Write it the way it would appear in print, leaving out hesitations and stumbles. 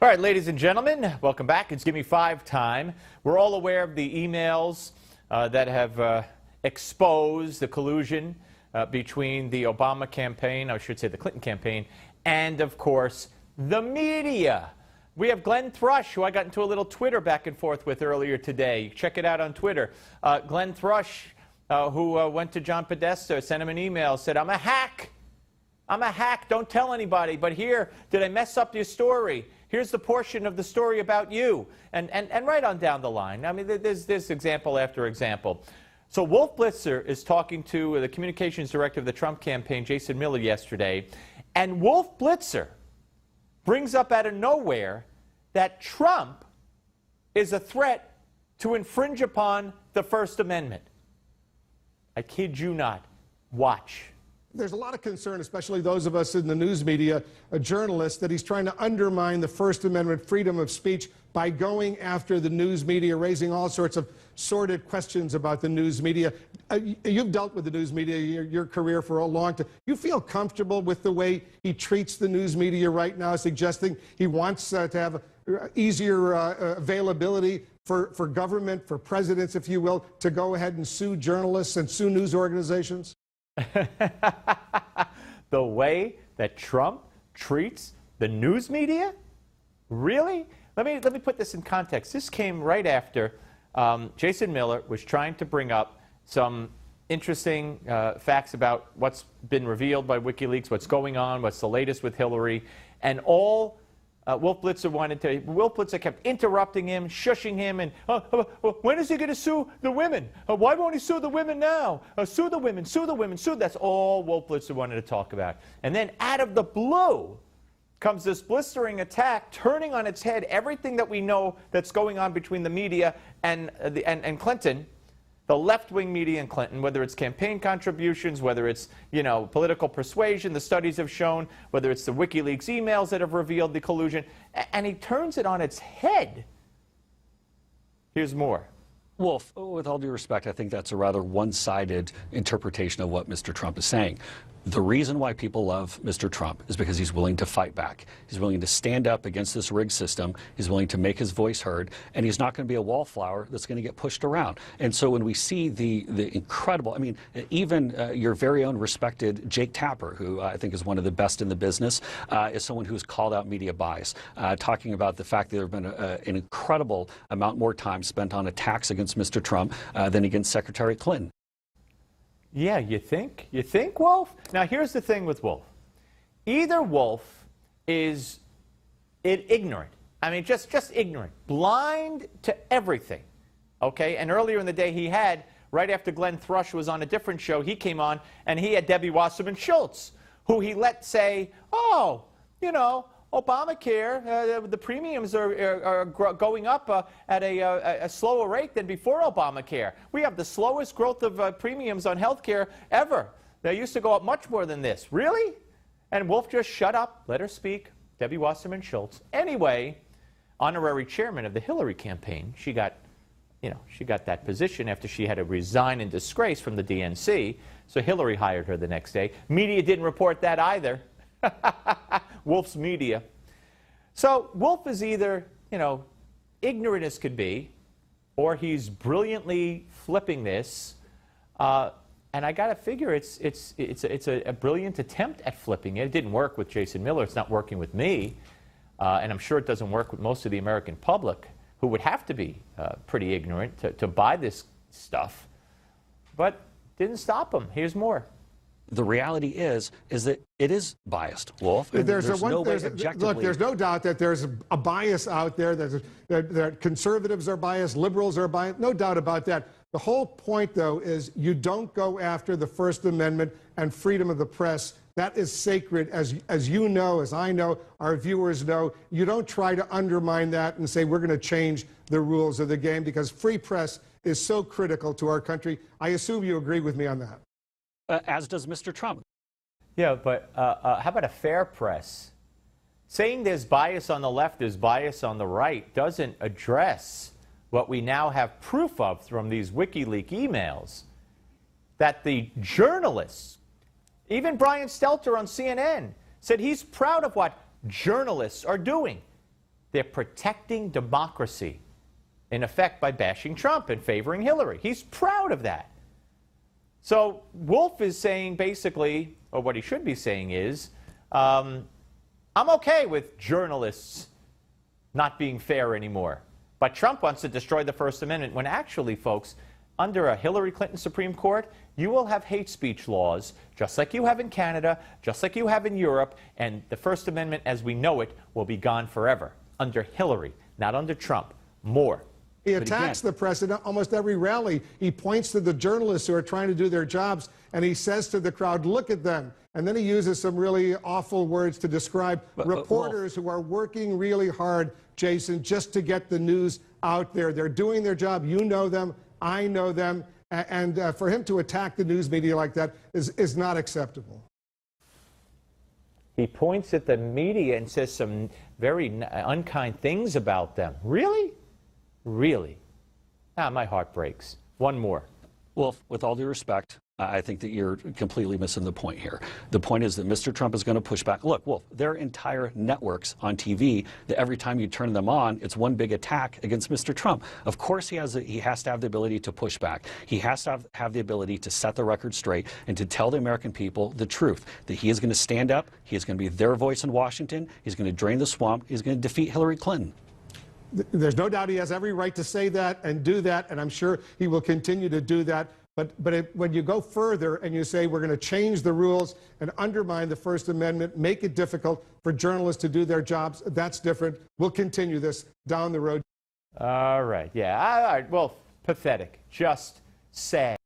All right, ladies and gentlemen, welcome back. It's Gimme 5 time. We're all aware of the emails that have exposed the collusion between the Obama campaign, I should say the Clinton campaign, and, of course, the media. We have Glenn Thrush, who I got into a little Twitter back and forth with earlier today. Check it out on Twitter. Glenn Thrush, who went to John Podesta, sent him an email, said, I'm a hack. I'm a hack. Don't tell anybody. But here, did I mess up your story? Here's the portion of the story about you. And right on down the line. I mean, there's this example after example. So Wolf Blitzer is talking to the communications director of the Trump campaign, Jason Miller, yesterday. And Wolf Blitzer brings up out of nowhere that Trump is a threat to infringe upon the First Amendment. I kid you not. Watch. There's a lot of concern, especially those of us in the news media, journalists, that he's trying to undermine the First Amendment freedom of speech by going after the news media, raising all sorts of sordid questions about the news media. You've dealt with the news media your career for a long time. You feel comfortable with the way he treats the news media right now, suggesting he wants to have easier availability for government, for presidents, if you will, to go ahead and sue journalists and sue news organizations? The way that Trump treats the news media? Really? Let me put this in context. This came right after Jason Miller was trying to bring up some interesting facts about what's been revealed by WikiLeaks, what's going on, what's the latest with Hillary, and all Wolf Blitzer wanted to. Wolf Blitzer kept interrupting him, shushing him, and when is he going to sue the women? Why won't he sue the women now? Sue the women, sue the women, sue. That's all Wolf Blitzer wanted to talk about. And then out of the blue comes this blistering attack, turning on its head everything that we know that's going on between the media and Clinton. The left-wing media and Clinton, whether it's campaign contributions, whether it's, political persuasion, the studies have shown, whether it's the WikiLeaks emails that have revealed the collusion, and he turns it on its head. Here's more. Wolf, with all due respect, I think that's a rather one-sided interpretation of what Mr. Trump is saying. The reason why people love Mr. Trump is because he's willing to fight back. He's willing to stand up against this rigged system. He's willing to make his voice heard, and he's not going to be a wallflower that's going to get pushed around. And so when we see the incredible, I mean, even your very own respected Jake Tapper, who I think is one of the best in the business, is someone who's called out media bias, talking about the fact that there have been an incredible amount more time spent on attacks against Mr. Trump than against Secretary Clinton. Yeah, you think? You think, Wolf? Now, here's the thing with Wolf. Either Wolf is ignorant. I mean, just ignorant. Blind to everything. Okay? And earlier in the day, he had, right after Glenn Thrush was on a different show, he came on, and he had Debbie Wasserman Schultz, who he let say, oh, Obamacare, the premiums are going up at a slower rate than before Obamacare. We have the slowest growth of premiums on health care ever. They used to go up much more than this. Really? And Wolf just shut up, let her speak, Debbie Wasserman Schultz. Anyway, honorary chairman of the Hillary campaign, she got that position after she had to resign in disgrace from the DNC. So Hillary hired her the next day. Media didn't report that either. Wolf's media. So Wolf is either, ignorant as could be, or he's brilliantly flipping this. And I got to figure it's a brilliant attempt at flipping it. It didn't work with Jason Miller. It's not working with me. And I'm sure it doesn't work with most of the American public, who would have to be pretty ignorant to buy this stuff. But didn't stop him. Here's more. The reality is that it is biased, Wolf. There's no doubt that there's a bias out there, that conservatives are biased, liberals are biased, no doubt about that. The whole point, though, is you don't go after the First Amendment and freedom of the press. That is sacred, as you know, as I know, our viewers know. You don't try to undermine that and say we're going to change the rules of the game, because free press is so critical to our country. I assume you agree with me on that. As does Mr. Trump. Yeah, but how about a fair press? Saying there's bias on the left, there's bias on the right, doesn't address what we now have proof of from these WikiLeaks emails, that the journalists, even Brian Stelter on CNN, said he's proud of what journalists are doing. They're protecting democracy, in effect, by bashing Trump and favoring Hillary. He's proud of that. So Wolf is saying basically, or what he should be saying is, I'm okay with journalists not being fair anymore. But Trump wants to destroy the First Amendment when actually, folks, under a Hillary Clinton Supreme Court, you will have hate speech laws, just like you have in Canada, just like you have in Europe, and the First Amendment as we know it will be gone forever. Under Hillary, not under Trump. More. He attacks the president almost every rally. He points to the journalists who are trying to do their jobs, and he says to the crowd, look at them. And then he uses some really awful words to describe reporters who are working really hard, Jason, just to get the news out there. They're doing their job. You know them. I know them. And for him to attack the news media like that is not acceptable. He points at the media and says some very unkind things about them. Really? Really? Ah, my heart breaks. One more. Well, with all due respect, I think that you're completely missing the point here. The point is that Mr. Trump is going to push back. Look, Wolf, there are entire networks on TV that every time you turn them on, it's one big attack against Mr. Trump. Of course, he has to have the ability to push back. He has to have the ability to set the record straight and to tell the American people the truth, that he is going to stand up, he is going to be their voice in Washington, he's going to drain the swamp, he's going to defeat Hillary Clinton. There's no doubt he has every right to say that and do that, and I'm sure he will continue to do that. But when you go further and you say we're going to change the rules and undermine the First Amendment, make it difficult for journalists to do their jobs, that's different. We'll continue this down the road. All right. Yeah. All right. Well, pathetic. Just sad.